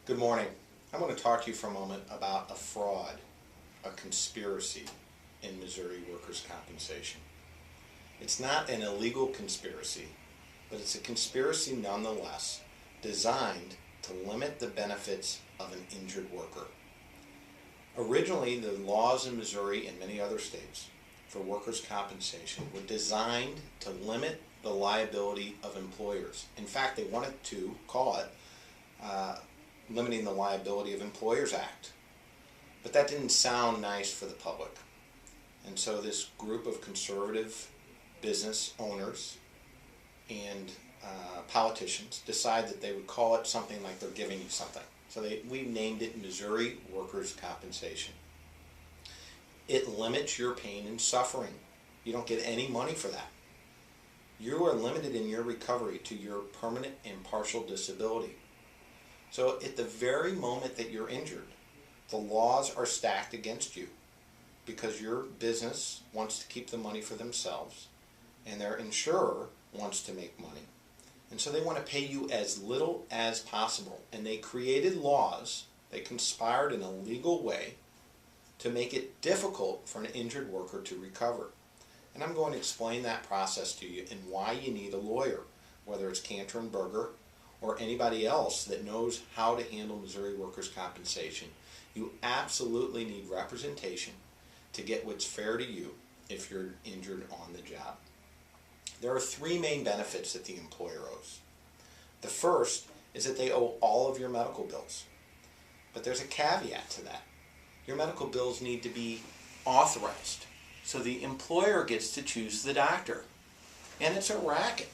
Good morning. I'm going to talk to you for a moment about a fraud, a conspiracy in Missouri workers' compensation. It's not an illegal conspiracy, but it's a conspiracy nonetheless designed to limit the benefits of an injured worker. Originally, the laws in Missouri and many other states for workers' compensation were designed to limit the liability of employers. In fact, they wanted to call it Limiting the Liability of Employers Act. But that didn't sound nice for the public. And so this group of conservative business owners and politicians decided that they would call it something like they're giving you something. So we named it Missouri Workers' Compensation. It limits your pain and suffering. You don't get any money for that. You are limited in your recovery to your permanent and partial disability. So at the very moment that you're injured, the laws are stacked against you because your business wants to keep the money for themselves and their insurer wants to make money. And so they want to pay you as little as possible. And they created laws, they conspired in a legal way to make it difficult for an injured worker to recover. And I'm going to explain that process to you and why you need a lawyer, whether it's Cantor and Berger or anybody else that knows how to handle Missouri workers' compensation. You absolutely need representation to get what's fair to you if you're injured on the job. There are three main benefits that the employer owes. The first is that they owe all of your medical bills. But there's a caveat to that. Your medical bills need to be authorized. So the employer gets to choose the doctor. And it's a racket.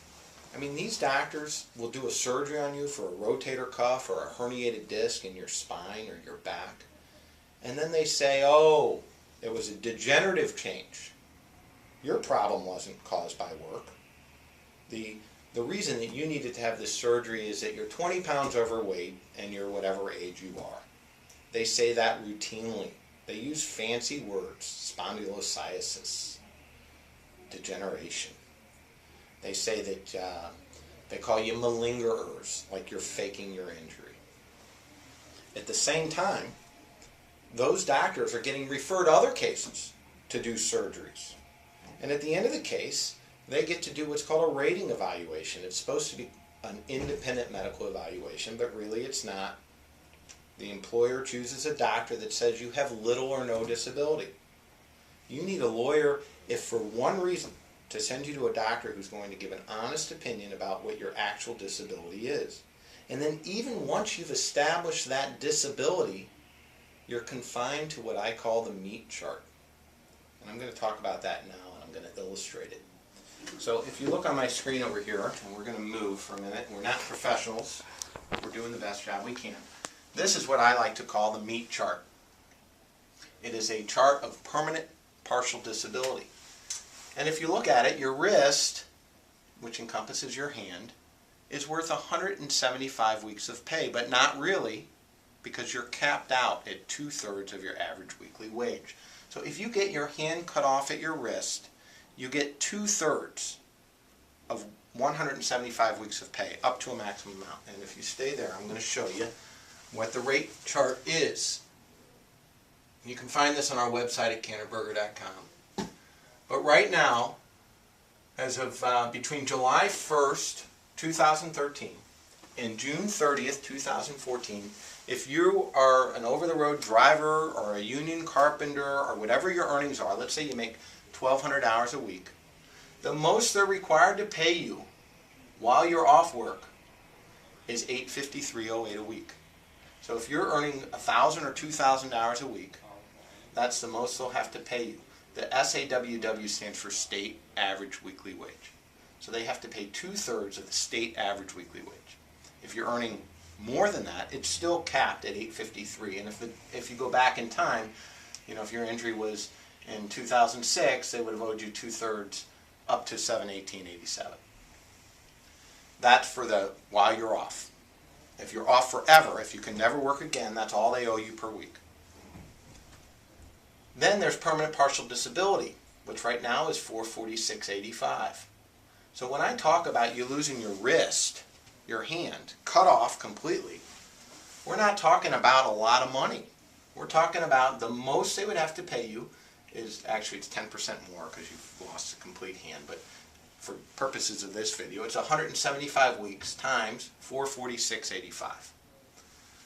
I mean, these doctors will do a surgery on you for a rotator cuff or a herniated disc in your spine or your back. And then they say, oh, it was a degenerative change. Your problem wasn't caused by work. The reason that you needed to have this surgery is that you're 20 pounds overweight and you're whatever age you are. They say that routinely. They use fancy words, spondylolisthesis, degeneration. They say that they call you malingerers, like you're faking your injury. At the same time, those doctors are getting referred other cases to do surgeries. And at the end of the case, they get to do what's called a rating evaluation. It's supposed to be an independent medical evaluation, but really it's not. The employer chooses a doctor that says you have little or no disability. You need a lawyer if for one reason to send you to a doctor who's going to give an honest opinion about what your actual disability is. And then even once you've established that disability, you're confined to what I call the meat chart. And I'm going to talk about that now, and I'm going to illustrate it. So if you look on my screen over here, and we're going to move for a minute, we're not professionals, we're doing the best job we can. This is what I like to call the meat chart. It is a chart of permanent partial disability. And if you look at it, your wrist, which encompasses your hand, is worth 175 weeks of pay, but not really, because you're capped out at 2/3 of your average weekly wage. So if you get your hand cut off at your wrist, you get 2/3 of 175 weeks of pay, up to a maximum amount. And if you stay there, I'm going to show you what the rate chart is. You can find this on our website at cantorberger.com. But right now, as of between July 1st, 2013 and June 30th, 2014, if you are an over-the-road driver or a union carpenter or whatever your earnings are, let's say you make 1,200 hours a week, the most they're required to pay you while you're off work is $853.08 a week. So if you're earning 1,000 or 2,000 hours a week, that's the most they'll have to pay you. The SAWW stands for State Average Weekly Wage. So they have to pay 2/3 of the state average weekly wage. If you're earning more than that, it's still capped at $853. And if you go back in time, you know, if your injury was in 2006, they would have owed you 2/3 up to $718.87. That's for the while you're off. If you're off forever, if you can never work again, that's all they owe you per week. Then there's permanent partial disability, which right now is $446.85. So when I talk about you losing your wrist, your hand, cut off completely, we're not talking about a lot of money. We're talking about the most they would have to pay you is, actually it's 10% more because you've lost a complete hand, but for purposes of this video, it's 175 weeks times 446.85.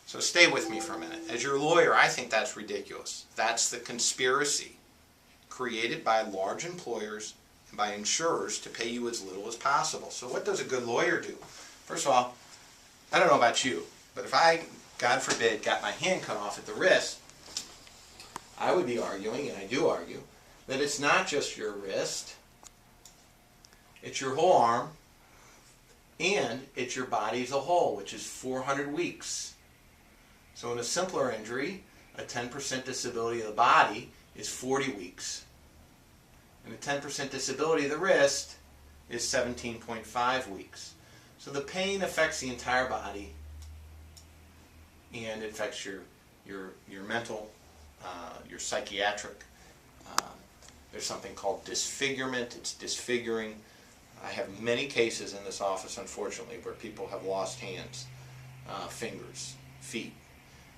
So stay with me for a minute. As your lawyer, I think that's ridiculous. That's the conspiracy created by large employers and by insurers to pay you as little as possible. So what does a good lawyer do? First of all, I don't know about you, but if I, God forbid, got my hand cut off at the wrist, I would be arguing, and I do argue, that it's not just your wrist, it's your whole arm, and it's your body as a whole, which is 400 weeks. So in a simpler injury, a 10% disability of the body is 40 weeks. And a 10% disability of the wrist is 17.5 weeks. So the pain affects the entire body, and it affects your mental, your psychiatric. There's something called disfigurement. It's disfiguring. I have many cases in this office, unfortunately, where people have lost hands, fingers, feet.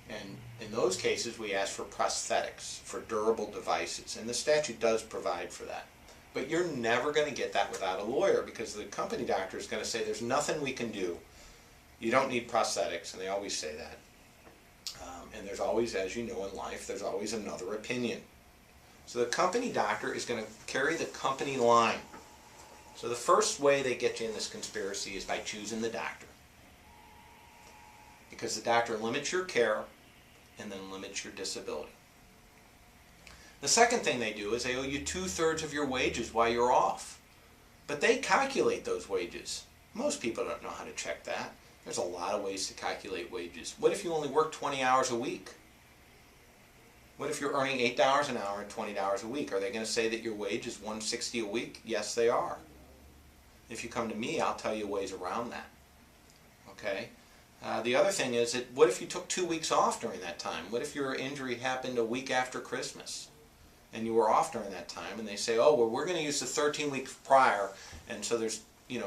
And in those cases, we ask for prosthetics, for durable devices. And the statute does provide for that. But you're never going to get that without a lawyer, because the company doctor is going to say, there's nothing we can do. You don't need prosthetics, and they always say that. And there's always, as you know in life, there's always another opinion. So the company doctor is going to carry the company line. So the first way they get you in this conspiracy is by choosing the doctor. Because the doctor limits your care and then limits your disability. The second thing they do is they owe you 2/3 of your wages while you're off. But they calculate those wages. Most people don't know how to check that. There's a lot of ways to calculate wages. What if you only work 20 hours a week? What if you're earning $8 an hour and $20 a week? Are they going to say that your wage is $160 a week? Yes, they are. If you come to me, I'll tell you ways around that. Okay? The other thing is that what if you took 2 weeks off during that time? What if your injury happened a week after Christmas and you were off during that time, and they say, oh, well, we're going to use the 13 weeks prior, and so there's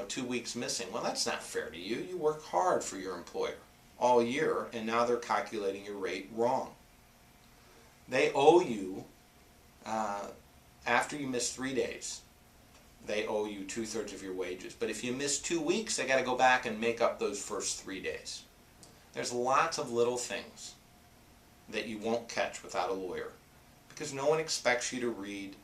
2 weeks missing. Well, that's not fair to you. You work hard for your employer all year, and now they're calculating your rate wrong. They owe you, after you miss 3 days, they owe you 2/3 of your wages. But if you miss 2 weeks, they got to go back and make up those first 3 days. There's lots of little things that you won't catch without a lawyer, because no one expects you to read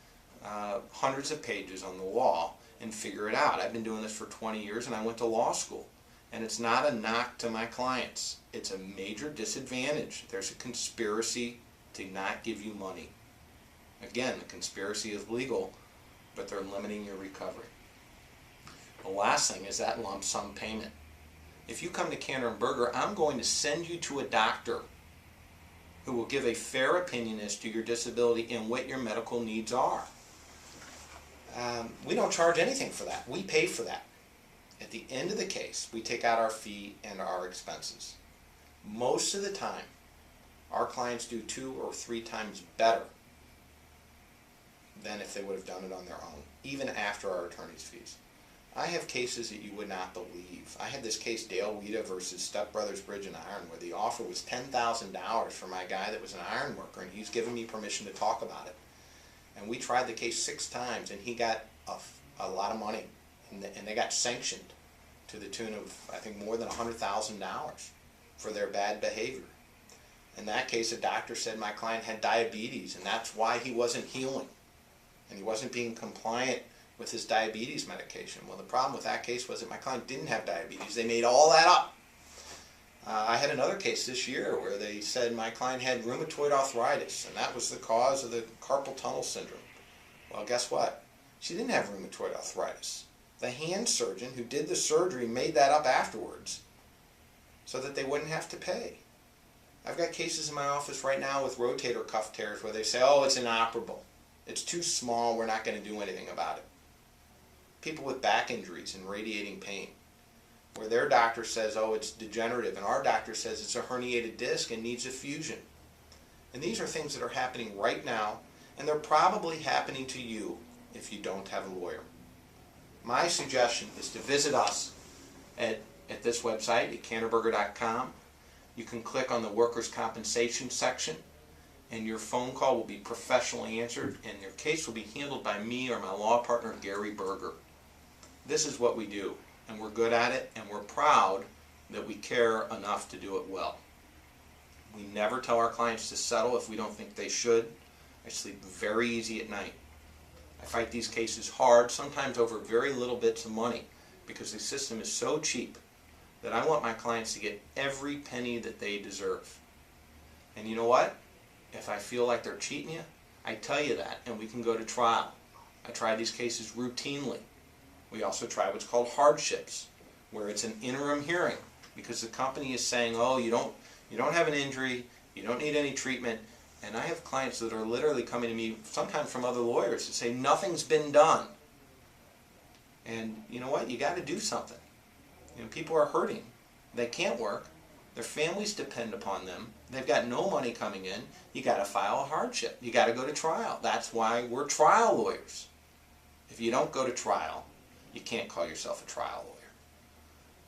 hundreds of pages on the law and figure it out. I've been doing this for 20 years, and I went to law school. And it's not a knock to my clients. It's a major disadvantage. There's a conspiracy to not give you money. Again, the conspiracy is legal, but they're limiting your recovery. The last thing is that lump sum payment. If you come to Cantor & Berger, I'm going to send you to a doctor who will give a fair opinion as to your disability and what your medical needs are. We don't charge anything for that. We pay for that. At the end of the case, we take out our fee and our expenses. Most of the time, our clients do 2 or 3 times better than if they would have done it on their own, even after our attorney's fees. I have cases that you would not believe. I had this case, Dale Weeda versus Step Brothers Bridge and Iron, where the offer was $10,000 for my guy that was an iron worker, and he's given me permission to talk about it. And we tried the case 6 times, and he got a lot of money. And they got sanctioned to the tune of, I think, more than $100,000 for their bad behavior. In that case, a doctor said my client had diabetes, and that's why he wasn't healing. And he wasn't being compliant with his diabetes medication. Well, the problem with that case was that my client didn't have diabetes. They made all that up. I had another case this year where they said my client had rheumatoid arthritis, and that was the cause of the carpal tunnel syndrome. Well, guess what? She didn't have rheumatoid arthritis. The hand surgeon who did the surgery made that up afterwards so that they wouldn't have to pay. I've got cases in my office right now with rotator cuff tears where they say, oh, it's inoperable. It's too small, we're not going to do anything about it. People with back injuries and radiating pain, where their doctor says, oh, it's degenerative, and our doctor says it's a herniated disc and needs a fusion. And these are things that are happening right now, and they're probably happening to you if you don't have a lawyer. My suggestion is to visit us at this website at cantorberger.com. You can click on the workers' compensation section, and your phone call will be professionally answered, and your case will be handled by me or my law partner, Gary Berger. This is what we do, and we're good at it, and we're proud that we care enough to do it well. We never tell our clients to settle if we don't think they should. I sleep very easy at night. I fight these cases hard, sometimes over very little bits of money, because the system is so cheap that I want my clients to get every penny that they deserve. And you know what? If I feel like they're cheating you, I tell you that, and we can go to trial. I try these cases routinely. We also try what's called hardships, where it's an interim hearing, because the company is saying, oh, you don't have an injury, you don't need any treatment. And I have clients that are literally coming to me, sometimes from other lawyers, that say nothing's been done. And you know what? You got to do something. You know, people are hurting. They can't work. Their families depend upon them. They've got no money coming in. You got to file a hardship. You got to go to trial. That's why we're trial lawyers. If you don't go to trial, you can't call yourself a trial lawyer.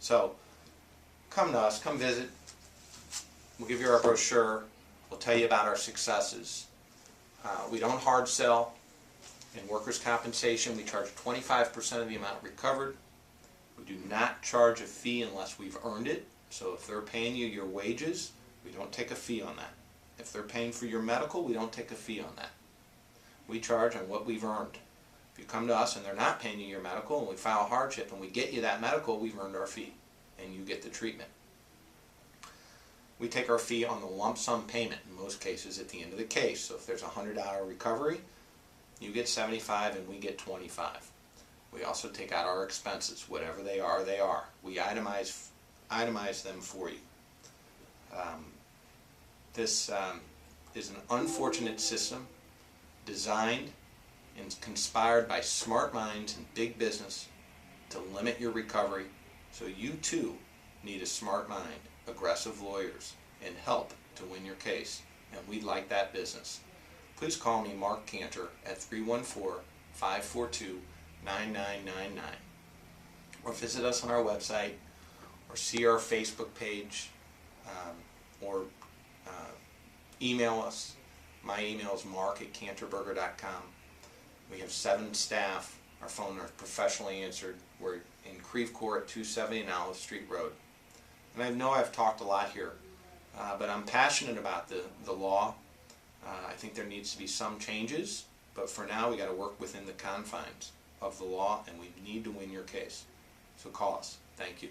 So come to us. Come visit. We'll give you our brochure. We'll tell you about our successes. We don't hard sell. In workers' compensation, we charge 25% of the amount recovered. We do not charge a fee unless we've earned it. So if they're paying you your wages, we don't take a fee on that. If they're paying for your medical, we don't take a fee on that. We charge on what we've earned. If you come to us and they're not paying you your medical, and we file a hardship and we get you that medical, we've earned our fee, and you get the treatment. We take our fee on the lump sum payment in most cases at the end of the case. So if there's a $100 recovery, you get $75 and we get $25. We also take out our expenses. Whatever they are, they are. We itemize them for you. This is an unfortunate system designed and conspired by smart minds in big business to limit your recovery. So you too need a smart mind, aggressive lawyers, and help to win your case. And we'd like that business. Please call me, Mark Cantor, at 314-542-9999. Or visit us on our website, or see our Facebook page, or email us. My email is mark@cantorberger.com. We have 7 staff. Our phone is professionally answered. We're in Creve Court at 270 Olive Street Road. And I know I've talked a lot here, but I'm passionate about the law. I think there needs to be some changes, but for now we got to work within the confines of the law, and we need to win your case. So call us. Thank you.